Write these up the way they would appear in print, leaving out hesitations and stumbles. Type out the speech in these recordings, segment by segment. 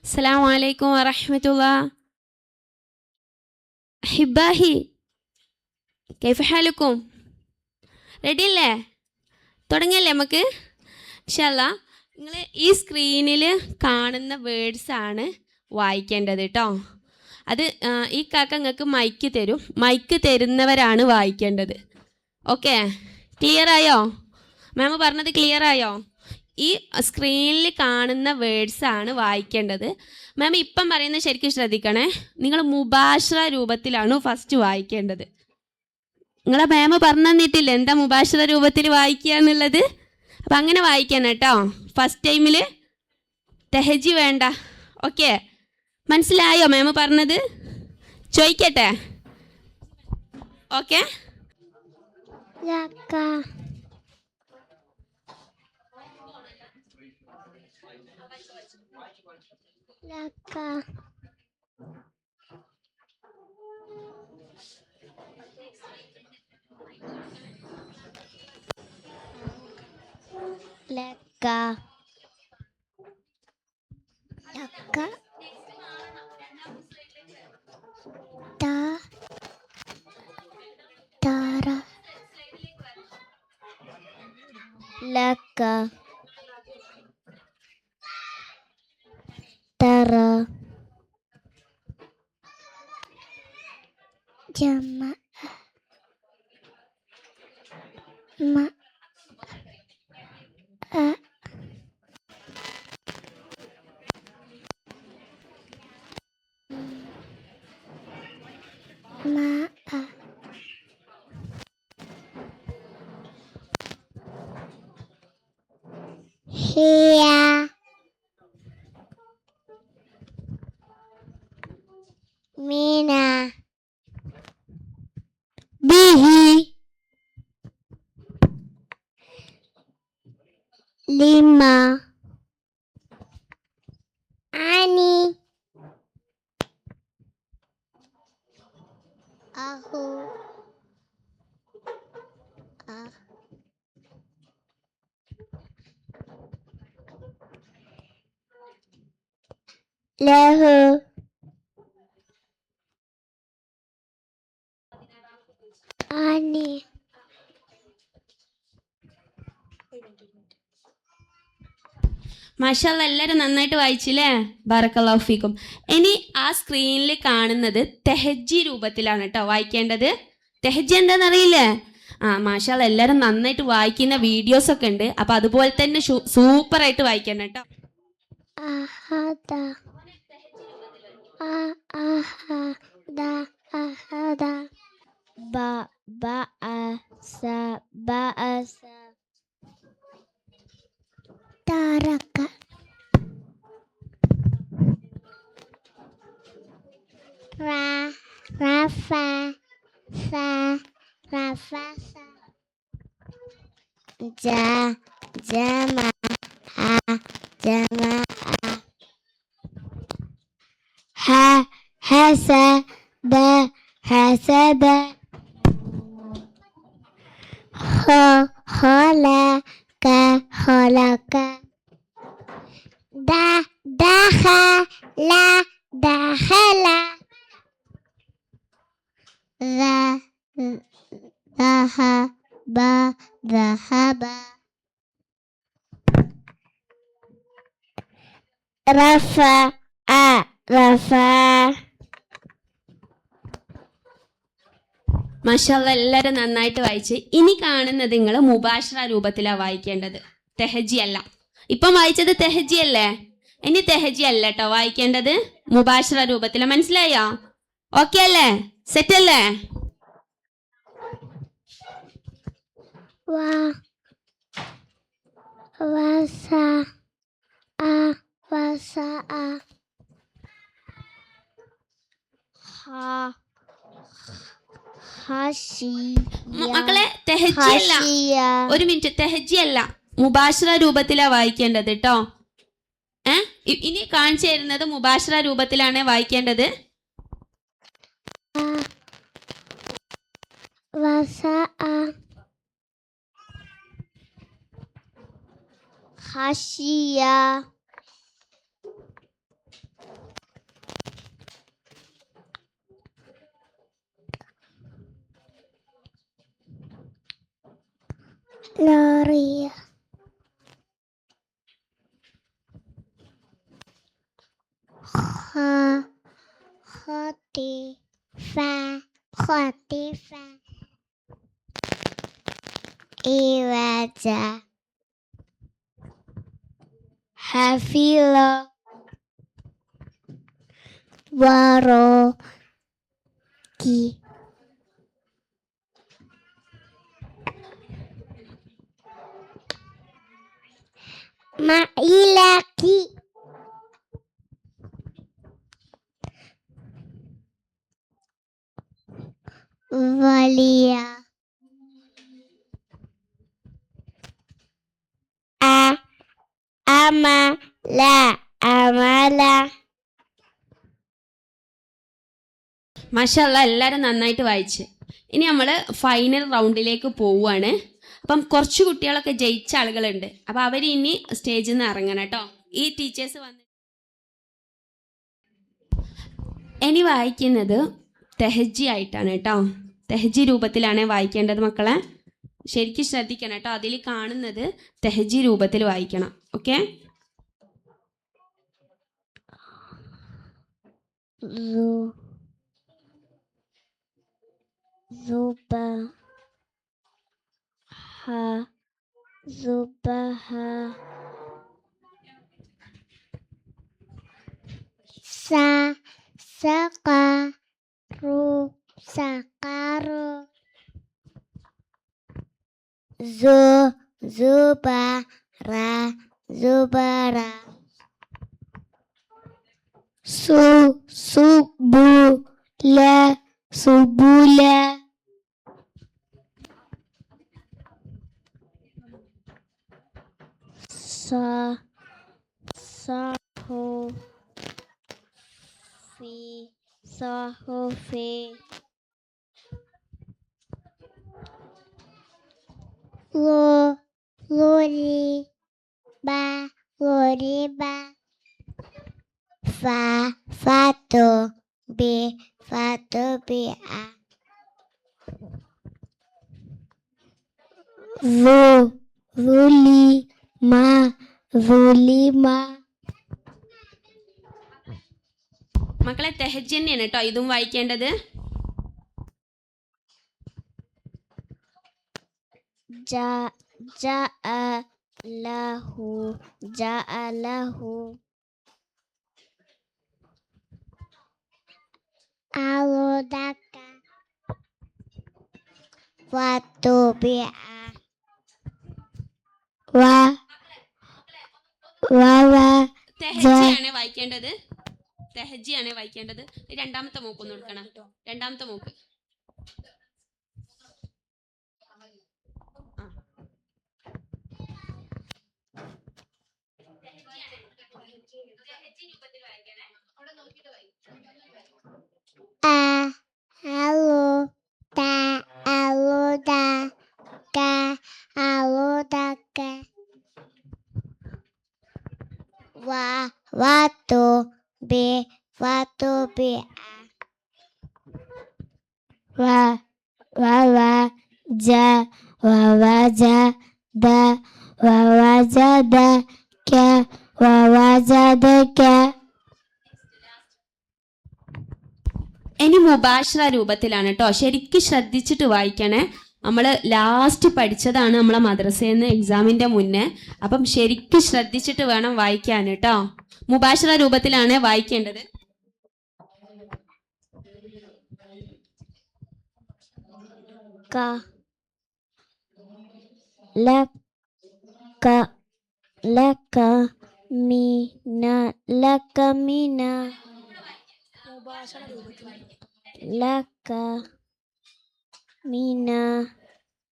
السلام عليكم ورحمة الله. أحبائي كيف حالكم؟ Ready അല്ലേ? തുടങ്ങിയല്ലേ നമുക്ക്? ഇൻഷാല്ലാ നിങ്ങൾ ഈ സ്ക്രീനിൽ കാണുന്ന വേർഡ്സാണ് വായിക്കേണ്ടത് കേട്ടോ. അത് ഈ കാക്ക നിങ്ങൾക്ക് മൈക്ക് തരും. മൈക്ക് തരുന്നവരാണ് വായിക്കേണ്ടത്. ഓക്കെ, ക്ലിയർ ആയോ? മാം പറഞ്ഞത് ക്ലിയർ ആയോ? ഈ സ്ക്രീനിൽ കാണുന്ന വേർഡ്സാണ് വായിക്കേണ്ടത്. മാം ഇപ്പം പറയുന്നത് ശരിക്കും ശ്രദ്ധിക്കണേ. നിങ്ങൾ മുബാശ്ര രൂപത്തിലാണ് ഫസ്റ്റ് വായിക്കേണ്ടത്. നിങ്ങളെ മാം പറഞ്ഞു തന്നിട്ടില്ല എന്താ മുബാശ്ര രൂപത്തിൽ വായിക്കുക എന്നുള്ളത്. അപ്പം അങ്ങനെ വായിക്കണം കേട്ടോ. ഫസ്റ്റ് ടൈമിൽ തെഹജി വേണ്ട. ഓക്കെ, മനസ്സിലായോ മാം പറഞ്ഞത്? ചോദിക്കട്ടെ? Okay. Mina Bihi Lima Ani Ahu Lahu Ani മാഷാഅല്ലാ എല്ലാവരും നന്നായിട്ട് വായിച്ചില്ലേ? ബറക്കല്ലാഹു ഫീക്കും. ഇനി ആ സ്ക്രീനിൽ കാണുന്നത് തെഹജി രൂപത്തിലാണ് കേട്ടോ വായിക്കേണ്ടത്. തെഹജി എന്താണെന്നറിയില്ലേ? മാഷാഅല്ലാ എല്ലാവരും നന്നായിട്ട് വായിക്കുന്ന വീഡിയോസ് ഒക്കെ ഉണ്ട്. അപ്പം അതുപോലെ തന്നെ സൂപ്പറായിട്ട് വായിക്കണം കേട്ടോ. Ahada Ahada Ahada Ba'asa Ba'asa Taraka Rafa Rafasa Jama'a Hasada Kholaka Dakhala Dhahaba Rafa മാഷാഅല്ലാ എല്ലാവരും നന്നായിട്ട് വായിച്ച്. ഇനി കാണുന്നത് നിങ്ങൾ മുബാശ്ര രൂപത്തിലാണ് വായിക്കേണ്ടത്, തെഹജി അല്ല. ഇപ്പം വായിച്ചത് തെഹജി അല്ലേ? ഇനി തെഹജി അല്ല കേട്ടോ വായിക്കേണ്ടത്, മുബാശ്ര രൂപത്തിലാണ്. മനസ്സിലായോ? ഓക്കെ അല്ലേ? സെറ്റ് അല്ലേ? മക്കളെ തെഹജി അല്ല, ഒരു മിനിറ്റ്, തെഹജി അല്ല, മുബാശ്ര രൂപത്തിലാ വായിക്കേണ്ടത് കേട്ടോ. ഇനി കാണിച്ചു തരുന്നത് മുബാശ്ര രൂപത്തിലാണ് വായിക്കേണ്ടത്. Gloria. Khotifa. Khotifa. Iwaja. Hafilo. Waroki. Mailaki. Valia. Amala. Amala. മാഷാല്ലാ എല്ലാവരും നന്നായിട്ട് വായിച്ച്. ഇനി നമ്മൾ ഫൈനൽ റൗണ്ടിലേക്ക് പോവുകയാണ്. അപ്പം കുറച്ച് കുട്ടികളൊക്കെ ജയിച്ച ആളുകളുണ്ട്. അപ്പം അവർ ഇനി സ്റ്റേജിൽ നിന്ന് ഇറങ്ങണം കേട്ടോ. ഈ ടീച്ചേഴ്സ് വന്ന് ഇനി വായിക്കുന്നത് തെഹജി ആയിട്ടാണ് കേട്ടോ. തെഹജി രൂപത്തിലാണ് വായിക്കേണ്ടത് മക്കളെ. ശരിക്കും ശ്രദ്ധിക്കണം കേട്ടോ. അതിൽ കാണുന്നത് തെഹജി രൂപത്തിൽ വായിക്കണം. Okay? Zubaha. Sakaru. Sakaru. Zubara. Zubara. Subula. Subula. Sahofi. Loriba. Loriba. Fatu. Fatu. Vulima. മക്കളെ തെഹജി തന്നെയാണ് കേട്ടോ ഇതും വായിക്കേണ്ടത്. Ja'alahu. Alodaka. Watubi'a. തെഹജിയാണ് വായിക്കേണ്ടത്. തെഹജിയാണ് വായിക്കേണ്ടത്. രണ്ടാമത്തെ മൂക്ക് ഒന്ന് കൊടുക്കണം. രണ്ടാമത്തെ മൂക്ക്. Alodaka. Watubi'a. Wawajada. Wawajadaka. ഇനി മുബാഷറ രൂപത്തിലാണ് കേട്ടോ. ശരിക്കും ശ്രദ്ധിച്ചിട്ട് വായിക്കണേ. നമ്മൾ ലാസ്റ്റ് പഠിച്ചതാണ് നമ്മളെ മദ്രസയിൽ നിന്ന് എക്സാമിന്റെ മുന്നേ. അപ്പം ശരിക്കും ശ്രദ്ധിച്ചിട്ട് വേണം വായിക്കാൻ കേട്ടോ. മുബാഷറ രൂപത്തിലാണ് വായിക്കേണ്ടത്.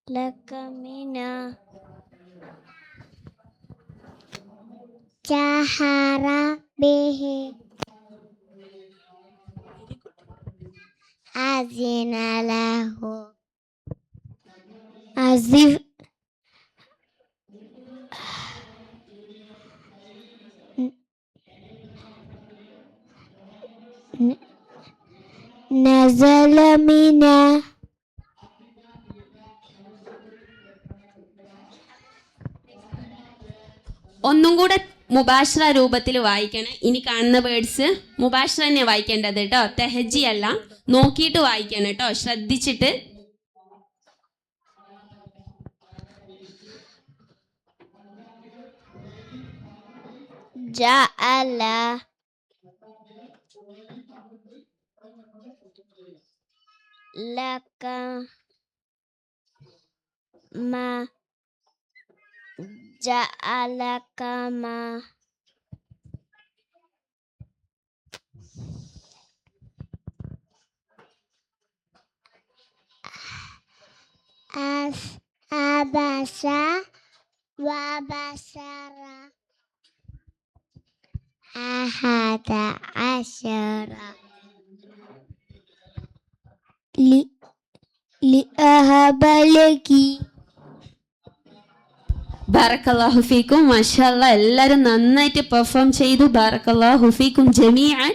Lakamina. Jahara bihi. Azina lahu. Azif. Nazala mina. ഒന്നും കൂടെ മുബാഷ്റ രൂപത്തിൽ വായിക്കണം. ഇനി കാണുന്ന വേർഡ്സ് മുബാഷ്റ തന്നെ വായിക്കേണ്ടത് കേട്ടോ, തെഹജി അല്ല. നോക്കിയിട്ട് വായിക്കണം കേട്ടോ, ശ്രദ്ധിച്ചിട്ട്. ജഅല ലക മാ ജഅലക മാ അബസ വബസറ أحد عشر لأهب لك ബാറക്കല്ലാഹു ഫീക്കും. മാഷാ അല്ലാഹ്, എല്ലാവരും നന്നായിട്ട് പെർഫോം ചെയ്തു. ബാറക്കല്ലാഹു ഫീക്കും ജമീഅൻ.